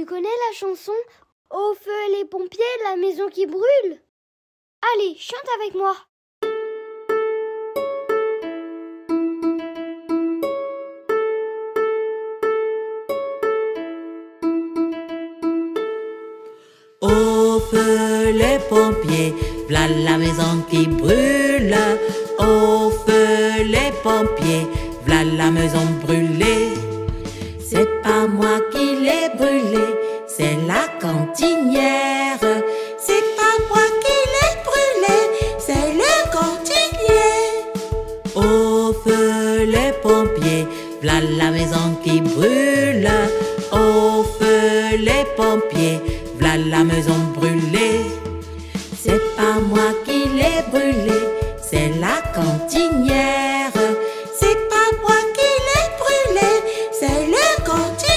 connais la chanson « Au feu les pompiers, la maison qui brûle » Allez, chante avec moi. Au feu les pompiers, v'là la maison qui brûle. Au feu les pompiers, v'là la maison brûlée. C'est pas moi qui l'ai brûlée, c'est la cantinière. C'est pas moi qui l'ai brûlée, c'est le cantinier. Au feu les pompiers, v'là la maison qui brûle. Au feu les pompiers, v'là la maison brûlée. C'est pas moi qui l'ai brûlée, c'est la cantinière. C'est pas moi qui l'ai brûlée, c'est le cantinier.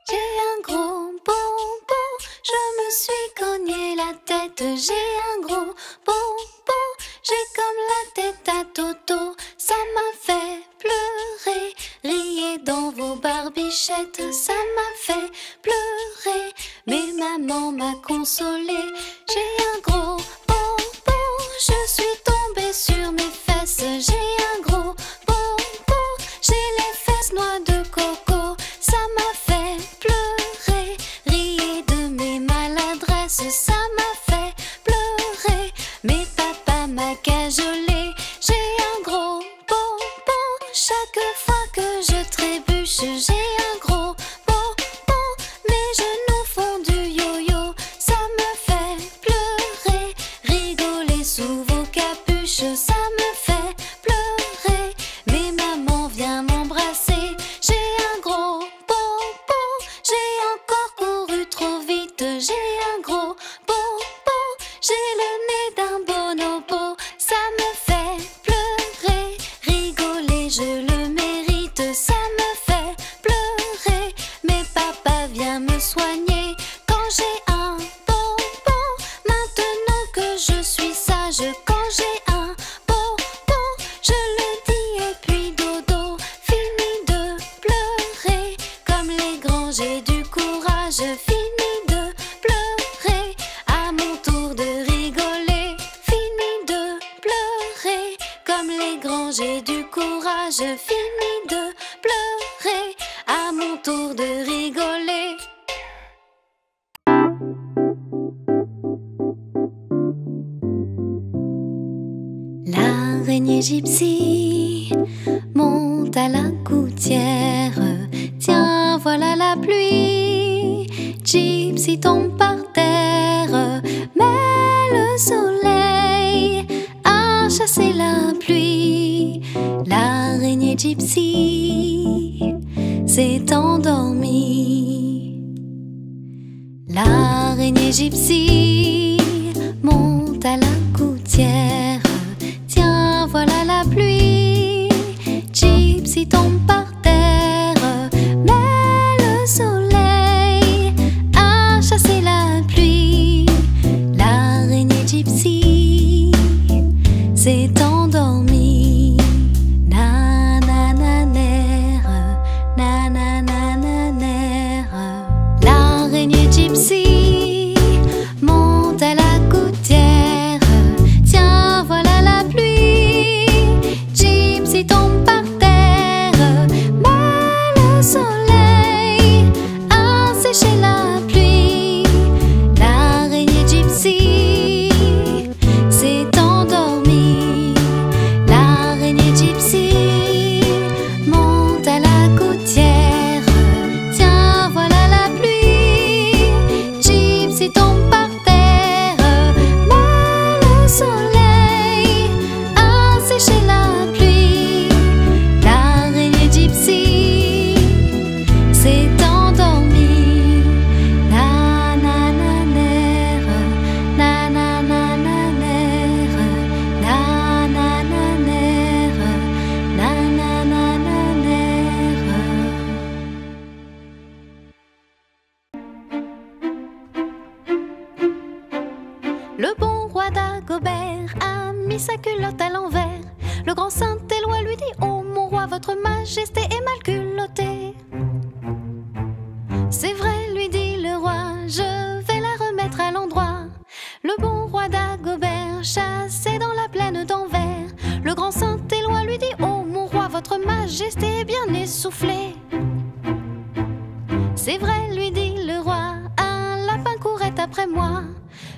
J'ai un gros bonbon, je me suis cogné la tête. J'ai un gros bonbon, j'ai comme la tête à Toto. Ça m'a fait pleurer, riez dans vos barbichettes. Ça m'a fait pleurer, mais maman m'a consolée. J'ai un gros bonbon, je suis tombée sur mes fesses. J'ai un gros bonbon, j'ai les fesses noix de coco. Ça m'a fait pleurer, riez de mes maladresses. Ça m'a fait pleurer, mais papa m'a cajolé. J'ai un gros bonbon, chaque fois que je trébuche. J'ai un gros bonbon, mes genoux font du yo-yo. Ça me fait pleurer, rigoler sous vos capuches. Ça me fait pleurer, mais maman vient m'embrasser. J'ai un gros bonbon, j'ai encore couru trop vite. J'ai un gros bonbon, j'ai le nez d'un bonobo. Ça me fait pleurer, rigoler, je le mérite. Ça me fait pleurer, mais papa vient me soigner. Quand j'ai un bonbon, maintenant que je suis sage. Quand j'ai un bonbon, je le dis et puis dodo. Fini de pleurer, comme les grands j'ai du courage. Fini de pleurer, à mon tour de rigoler. Fini de pleurer, comme les grands j'ai du courage. Fini de pleurer, à mon tour de rigoler. L'araignée gypsy monte à la gouttière. Tiens, voilà la pluie. Gypsy tombe par terre, mais le soleil a chassé la pluie. L'araignée gypsy s'est endormie. L'araignée gypsy monte à la gouttière. Tiens, voilà la pluie. Gypsy tombe par terre, mais le soleil a chassé la pluie. L'araignée gypsy s'est endormie. Nanananer, nananananer. L'araignée gypsy monte à la gouttière. Tiens, d'Agobert a mis sa culotte à l'envers. Le grand Saint-Éloi lui dit: oh mon roi, votre majesté est mal culottée. C'est vrai, lui dit le roi, je vais la remettre à l'endroit. Le bon roi d'Agobert chassait dans la plaine d'Anvers. Le grand Saint-Éloi lui dit: oh mon roi, votre majesté est bien essoufflée. C'est vrai, lui dit le roi, un lapin courait après moi.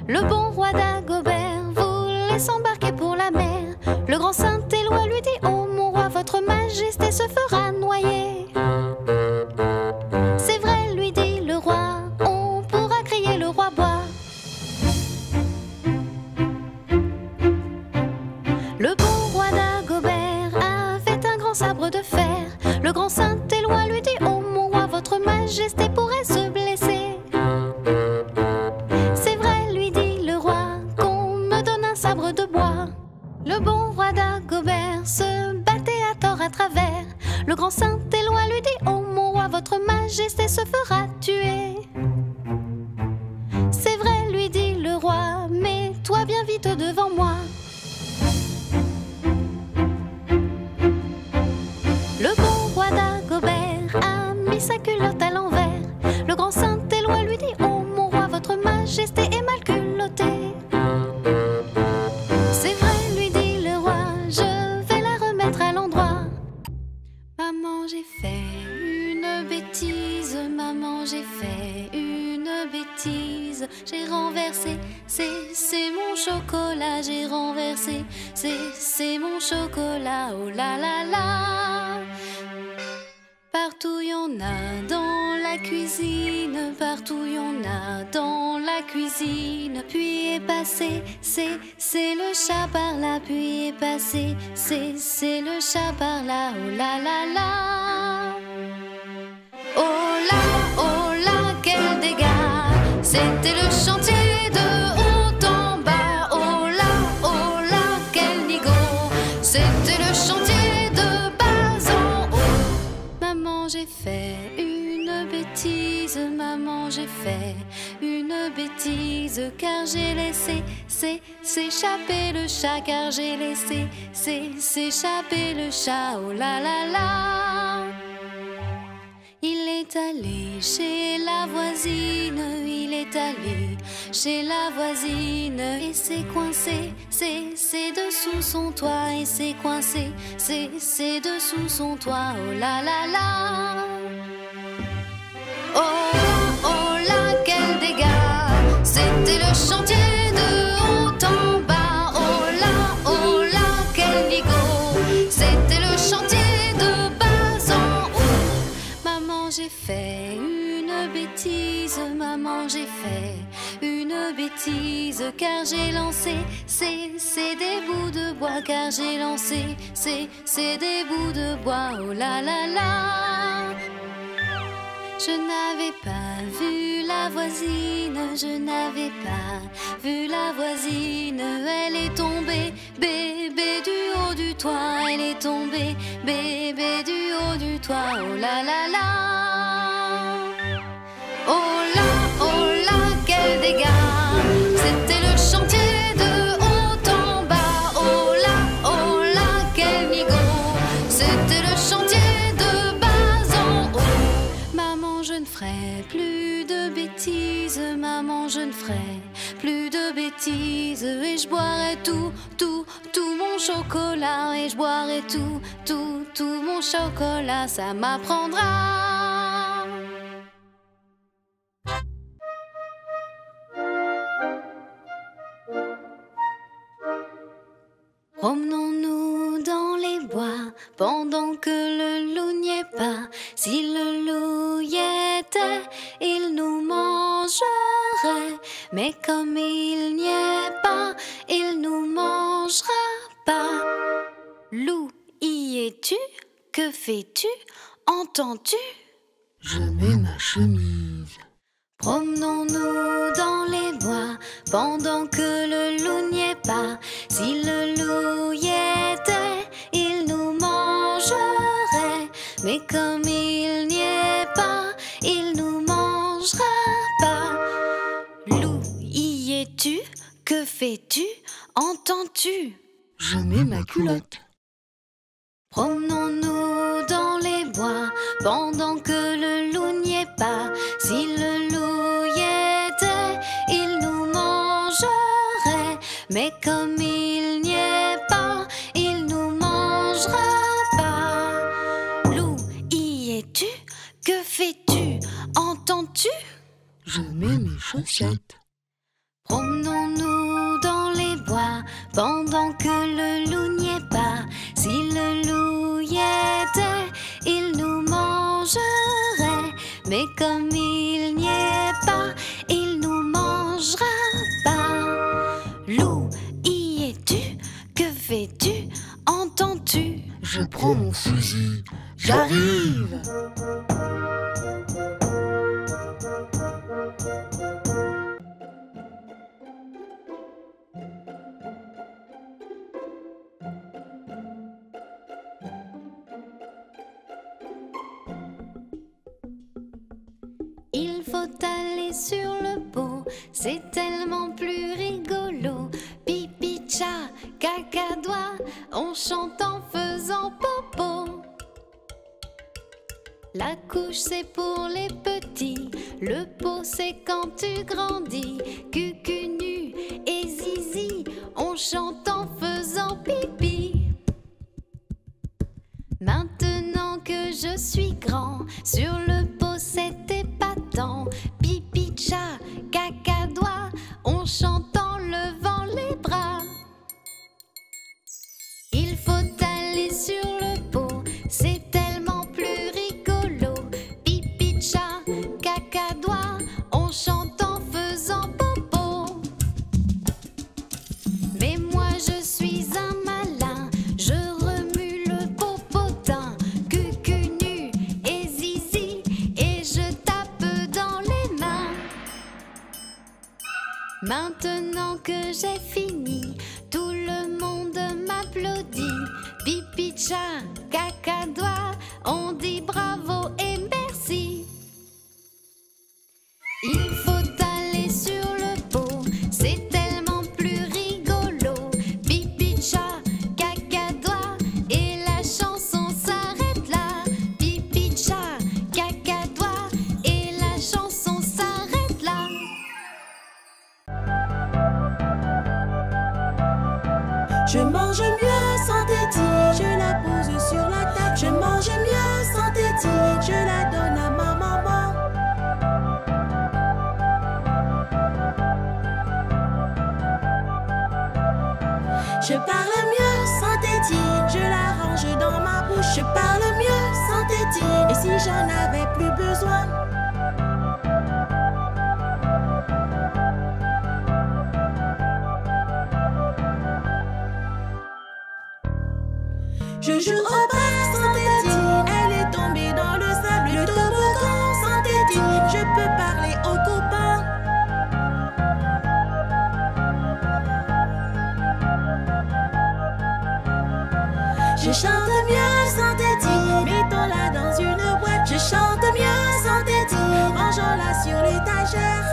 Le bon roi d'Agobert voulait s'embarquer pour la mer. Le grand Saint-Éloi lui dit: oh mon roi, votre majesté se fera noyer. C'est vrai, lui dit le roi, on pourra crier le roi bois. Le bon roi d'Agobert avait un grand sabre de fer. Le grand Saint-Éloi lui dit: oh mon roi, votre majesté pourrait se blesser. C'est vrai, lui dit le roi, qu'on me donne un sabre de bois. Le bon roi d'Agobert se battait à tort à travers. Le grand Saint-Éloi lui dit: oh mon roi, votre majesté se fera tuer. C'est vrai, lui dit le roi, mets-toi bien vite devant moi. Le bon roi d'Agobert a mis sa culotte à l'envers. Le grand Saint-Éloi lui dit: oh mon roi, votre majesté est mal culottée. C'est vrai, lui dit le roi, je vais la remettre à l'endroit. Maman, j'ai fait une bêtise, maman, j'ai fait une bêtise. J'ai renversé, c'est mon chocolat, j'ai renversé, c'est mon chocolat, oh la la la. Partout y en a dans la cuisine, partout y en a dans la cuisine. Puis est passé, c'est le chat par là, puis est passé, c'est le chat par là, oh la la la. Oh là, quel dégât! C'était le chantier de haut en bas. Oh là, quel nigo! C'était le chantier de bas en haut. Maman, j'ai fait une bêtise, maman, j'ai fait une bêtise, car j'ai laissé s'échapper le chat, car j'ai laissé s'échapper le chat, oh la la la. Il est allé chez la voisine, il est allé chez la voisine, et c'est coincé, c'est dessous son toit, et c'est coincé, c'est dessous son toit, oh la la la. Oh là, quel dégât! C'était le chantier de haut en bas. Oh là, quel nigo! C'était le chantier de bas en haut. Maman, j'ai fait une bêtise, maman, j'ai fait une bêtise, car j'ai lancé, c'est des bouts de bois, car j'ai lancé, c'est des bouts de bois, oh la la la. Je n'avais pas vu la voisine, je n'avais pas vu la voisine. Elle est tombée, bébé, du haut du toit. Elle est tombée, bébé, du haut du toit. Oh la la la. Oh là, quel dégât! C'était le chantier de haut en bas. Oh là, quel nigo! C'était le chantier de bas en haut. Maman, je ne ferai plus de bêtises, maman, je ne ferai plus de bêtises, et je boirai tout mon chocolat, et je boirai tout mon chocolat, ça m'apprendra. Promenons-nous dans les bois pendant que le loup n'y est pas. Si le loup y était, il nous mangerait. Mais comme il n'y est pas, il nous mangera pas. Loup, y es-tu? Que fais-tu? Entends-tu? Je mets ma chemise. Promenons-nous dans les bois pendant que le loup n'y est pas. Si le loup y était, il nous mangerait. Mais comme il n'y est pas, il nous mangera pas. Loup, y es-tu? Que fais-tu? entends-tu? Je mets ma culotte. Promenons-nous dans les bois pendant que le loup n'y est pas. Si le loup y était, il nous mangerait. Mais comme il n'y est pas, il nous mangera pas. Loup, y es-tu? Que fais-tu? Entends-tu? Je mets mes chaussettes. Promenons-nous dans les bois pendant que le loup n'y est pas. Si le loup y était, il nous mangerait. Mais comme il n'y est pas, il nous mangera pas. Loup, y es-tu? Que fais-tu? Entends-tu? Je prends mon fusil. J'arrive. Il faut aller sur le pot, c'est tellement plus rigolo. Pipi, tcha, cacadois, on chante en faisant popo. La couche c'est pour les petits, le pot c'est quand tu grandis. Cucu nu et zizi, on chante en faisant pipi. Maintenant que je suis grand, sur le pot c'est épatant. Pipi, tcha, cacadois, on chante en levant les bras. Il faut aller sur le pot, c'est tellement plus rigolo. Pipi, tcha, cacadois, on chante en faisant popo. Mais moi je suis un malin, je remue le popotin. Cucu nu et zizi, et je tape dans les mains. Maintenant que j'ai fini, tout le monde m'applaudit. Pipi, tcha, cacadois, on dit bravo et merci. Il faut aller sur le pot, c'est tellement plus rigolo. Pipi, tcha, cacadois, et la chanson s'arrête là. Pipi, tcha, cacadois, et la chanson s'arrête là. Je mange mieux sans tétine, je la pose sur la table. Je mange mieux sans tétine, je la donne à ma maman. Je parle mieux sans tétine, je la range dans ma bouche. Je parle mieux sans tétine, et si j'en avais plus besoin. Je joue au parc sans tétine, elle est tombée dans le sable. Le toboggan sans tétine, je peux parler aux copains. Je chante mieux sans tétine, mettons-la dans une boîte. Je chante mieux sans tétine, rangeons-la sur l'étagère.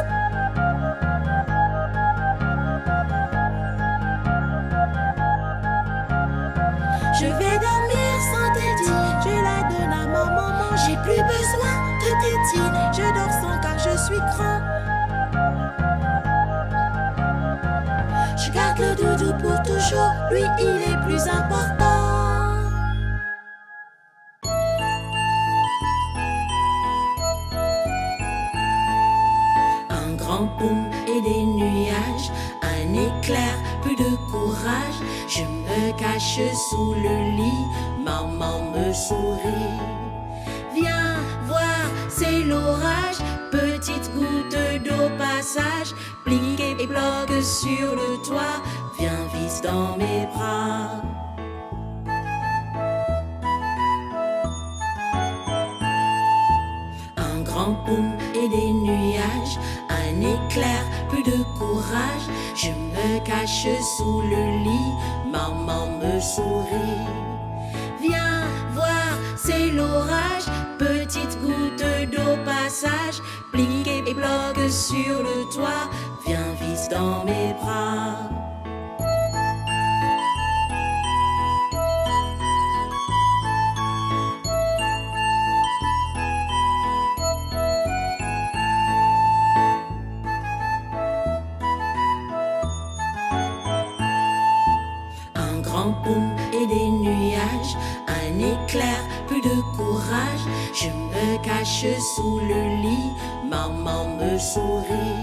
Je vais dormir sans tétine, je la donne à ma maman. J'ai plus besoin de tétine, je dors sans car je suis grand. Je garde le doudou pour toujours, lui il est plus important. Un grand boum et des nuages, un éclair, plus de courage. Je me cache sous le lit, maman me sourit. Viens voir, c'est l'orage, petite goutte d'eau passage. Plique et bloque sur le toit, viens vite dans mes bras. Un grand boum et des nuages, un éclair, plus de courage. Je me cache sous le lit, maman me sourit. Viens voir, c'est l'orage, petite goutte d'eau passage. Plique et bloque sur le toit, viens vite dans mes bras. boum et des nuages, un éclair, plus de courage. Je me cache sous le lit, maman me sourit.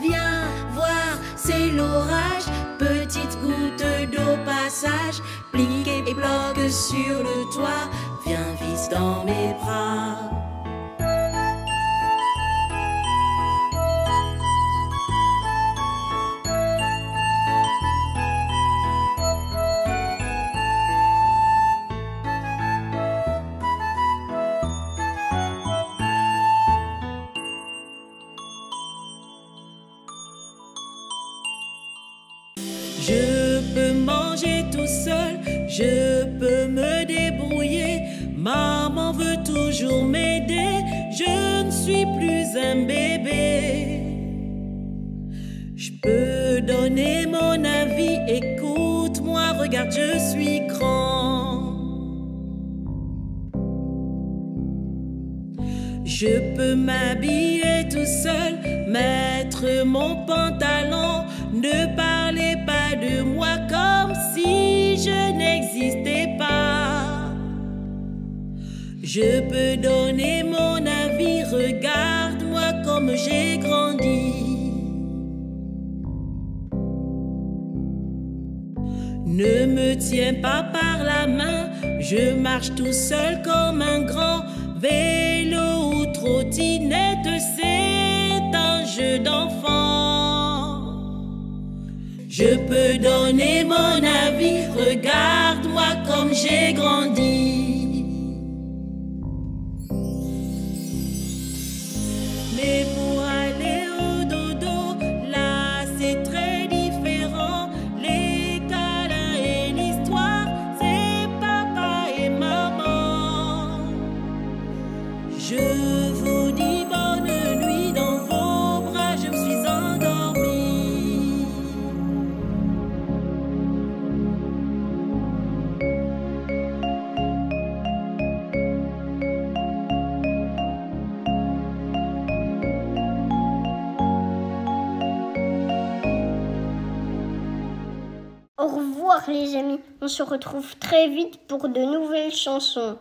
Viens voir, c'est l'orage, petite goutte d'eau passage, plique et bloque sur le toit, viens vite dans mes bras. Je peux manger tout seul, je peux me débrouiller. Maman veut toujours m'aider, je ne suis plus un bébé. Je peux donner mon avis, écoute-moi, regarde, je suis grand. Je peux m'habiller tout seul, mettre mon pantalon. Ne parlez pas de moi comme si je n'existais pas. Je peux donner mon avis, regarde-moi comme j'ai grandi. Ne me tiens pas par la main, je marche tout seul comme un grand. Vélo ou trottinette, c'est un jeu d'enfant. Je peux donner mon avis, regarde-moi comme j'ai grandi. Mais pour aller au dodo, là c'est très différent. Les câlins et l'histoire, c'est papa et maman. Je vous dis bonne nuit dans vos bras, je me suis endormie. Au revoir les amis, on se retrouve très vite pour de nouvelles chansons.